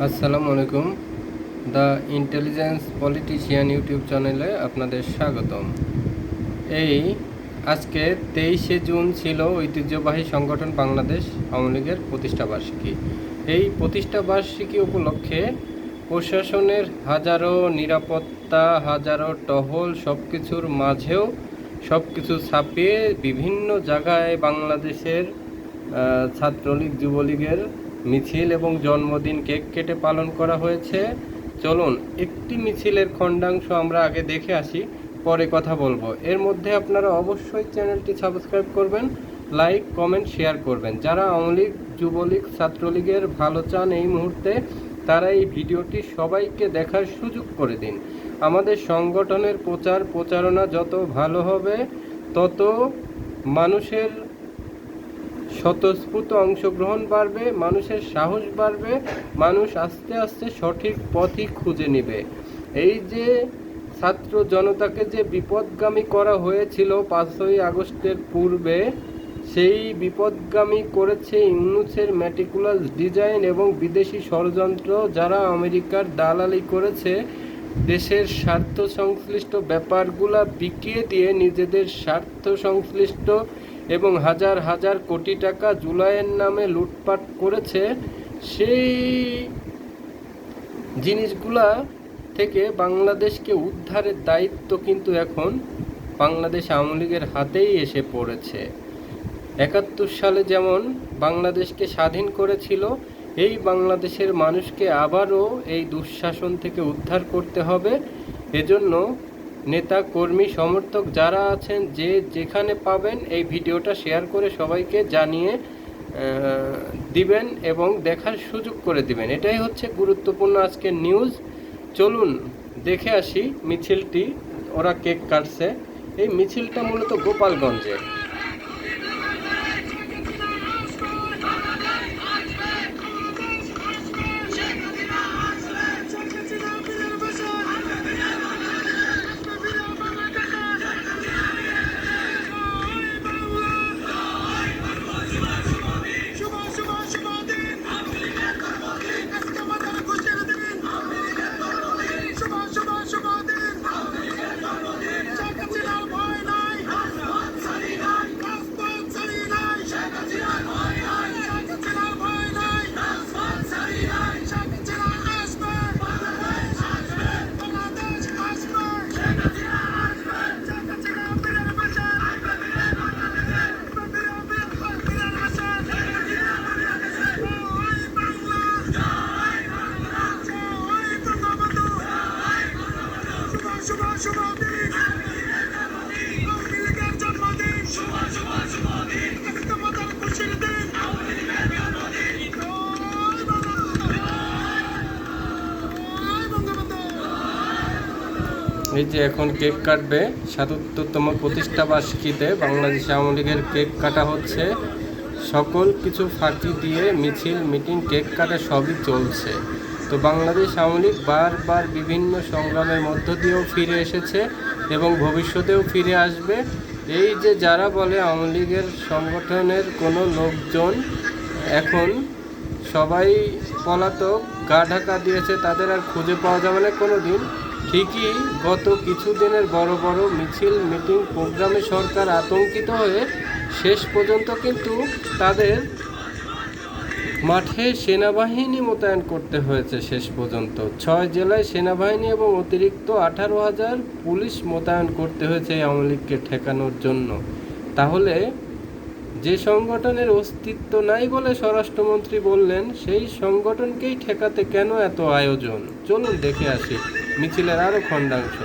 আসসালামু আলাইকুম। The intelligence politician YouTube চ্যানেলে আপনাদের স্বাগতম। এই আজকে 23শে জুন ছিল ঐতিহ্যবাহী সংগঠন বাংলাদেশ আওয়ামী লীগের প্রতিষ্ঠাবার্ষিকী। এই প্রতিষ্ঠাবার্ষিকী উপলক্ষে প্রশাসনের হাজারো নিরাপত্তা, হাজারো টহল, সব কিছুর মাঝেও সব কিছু ছাপিয়ে বিভিন্ন জায়গায় বাংলাদেশের ছাত্রলীগ, যুবলীগের মিছিল এবং জন্মদিন কেক কেটে পালন করা হয়েছে। চলুন একটি মিছিলের খণ্ডাংশ আমরা আগে দেখে আসি, পরে কথা বলবো। এর মধ্যে আপনারা অবশ্যই চ্যানেলটি সাবস্ক্রাইব করবেন, লাইক, কমেন্ট, শেয়ার করবেন। যারা আওয়ামী লীগ, যুবলীগ, ছাত্রলীগের ভালো চান এই মুহূর্তে, তারা এই ভিডিওটি সবাইকে দেখার সুযোগ করে দিন। আমাদের সংগঠনের প্রচারণা যত ভালো হবে, তত মানুষের স্বতঃস্ফূর্ত অংশগ্রহণ বাড়বে, মানুষের সাহস বাড়বে, মানুষ আস্তে আস্তে সঠিক পথই খুঁজে নেবে। এই যে ছাত্র জনতাকে যে বিপদগামী করা হয়েছিল 5ই আগস্টের পূর্বে, সেই বিপদগামী করেছে ইউনূসের ম্যাটিকুলাস ডিজাইন এবং বিদেশি ষড়যন্ত্র, যারা আমেরিকার দালালি করেছে দেশের স্বার্থ সংশ্লিষ্ট ব্যাপারগুলা বিকিয়ে দিয়ে নিজেদের স্বার্থ সংশ্লিষ্ট এবং হাজার হাজার কোটি টাকা জুলাইয়ের নামে লুটপাট করেছে। সেই জিনিসগুলা থেকে বাংলাদেশকে উদ্ধারের দায়িত্ব কিন্তু এখন বাংলাদেশ আওয়ামী লীগের হাতেই এসে পড়েছে। 71 সালে যেমন বাংলাদেশকে স্বাধীন করেছিল, এই বাংলাদেশের মানুষকে আবারও এই দুঃশাসন থেকে উদ্ধার করতে হবে। এজন্য নেতা, কর্মী, সমর্থক যারা আছেন, যে যেখানে পাবেন এই ভিডিওটা শেয়ার করে সবাইকে জানিয়ে দিবেন এবং দেখার সুযোগ করে দিবেন। এটাই হচ্ছে গুরুত্বপূর্ণ আজকের নিউজ। চলুন দেখে আসি মিছিলটি। ওরা কেক কাটছে। এই মিছিলটা মূলত গোপালগঞ্জে। এই যে এখন কেক কাটবে 77তম প্রতিষ্ঠাবার্ষিকীতে বাংলাদেশ আওয়ামী লীগের কেক কাটা হচ্ছে। সকল কিছু ফাঁকি দিয়ে মিছিল, মিটিং, কেক কাটা সবই চলছে। তো বাংলাদেশ আওয়ামী লীগ বারবার বিভিন্ন সংগ্রামের মধ্য দিয়েও ফিরে এসেছে এবং ভবিষ্যতেও ফিরে আসবে। এই যে যারা বলে আওয়ামী লীগের সংগঠনের কোনো লোকজন এখন সবাই পলাতক, গা ঢাকা দিয়েছে, তাদের আর খুঁজে পাওয়া যাবে না কোনো দিন। ঠিকই গত কিছুদিনের বড় বড় মিছিল, মিটিং, প্রোগ্রামে সরকার আতঙ্কিত হয়ে শেষ পর্যন্ত কিন্তু তাদের মাঠে সেনাবাহিনী মোতায়েন করতে হয়েছে। শেষ পর্যন্ত 6 জেলায় সেনাবাহিনী এবং অতিরিক্ত 18,000 পুলিশ মোতায়েন করতে হয়েছে এই আওয়ামী লীগকে ঠেকানোর জন্য। তাহলে যে সংগঠনের অস্তিত্ব নাই বলে স্বরাষ্ট্রমন্ত্রী বললেন, সেই সংগঠনকেই ঠেকাতে কেন এত আয়োজন? চলুন দেখে আসি মিছিলের আরও খণ্ডাংশ।